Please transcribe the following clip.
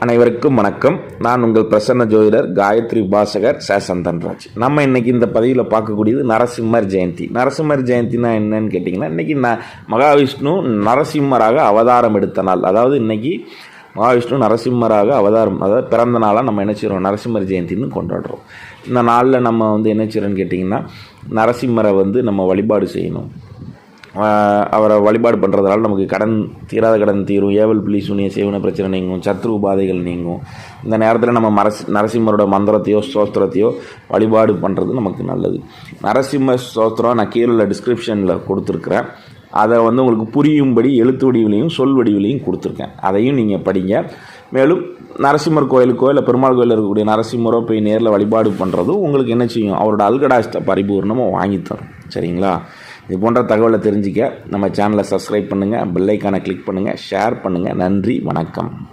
அனைவருக்கும் வணக்கம். நான் உங்கள் பிரசன்ன ஜோதிடர் காயத்ரி உபாசகர் சந்தன்ராஜ். நம்ம இன்றைக்கி இந்த பதிவில் பார்க்கக்கூடியது நரசிம்மர் ஜெயந்தி. நரசிம்மர் ஜெயந்தினா என்னன்னு கேட்டிங்கன்னா, இன்றைக்கி மகாவிஷ்ணு நரசிம்மராக அவதாரம் எடுத்த நாள். அதாவது இன்றைக்கி மகாவிஷ்ணு நரசிம்மராக அவதாரம், அதாவது பிறந்த நாளாக நம்ம என்ன செய்கிறோம், நரசிம்மர் ஜெயந்தின்னு கொண்டாடுறோம். இந்த நாளில் நம்ம என்ன செய்கிறோன்னு கேட்டிங்கன்னா, நரசிம்மரை நம்ம வழிபாடு செய்யணும். அவரை வழிபாடு பண்ணுறதுனால நமக்கு தீராத கடன் தீரும், ஏவல் பிள்ளி சூனிய சேவன பிரச்சனை நீங்கும், சத்ரு உபாதைகள் நீங்கும். இந்த நேரத்தில் நம்ம நரசிம்மரோட மந்திரத்தையோ ஸ்தோத்திரத்தையோ வழிபாடு பண்ணுறது நமக்கு நல்லது. நரசிம்ம ஸ்தோத்திரம் நான் கீழே டிஸ்கிரிப்ஷனில் கொடுத்துருக்குறேன். அதை உங்களுக்கு புரியும்படி எழுத்து வடிவிலையும் சொல் வடிவிலையும் கொடுத்துருக்கேன். அதையும் நீங்கள் படிங்க. மேலும் நரசிம்மர் கோயிலுக்கோ இல்லை பெருமாள் கோயிலில் இருக்கக்கூடிய நரசிம்மரோ போய் நேரில் வழிபாடு பண்ணுறதும் உங்களுக்கு என்ன செய்யும், அவரோட அல்கடாஷ்ட பரிபூர்ணமாக வாங்கித்தரும். சரிங்களா? இது போன்ற தகவலை தெரிஞ்சிக்க நம்ம சேனலை சப்ஸ்கிரைப் பண்ணுங்கள், பெல் ஐக்கானை கிளிக் பண்ணுங்கள், ஷேர் பண்ணுங்கள். நன்றி, வணக்கம்.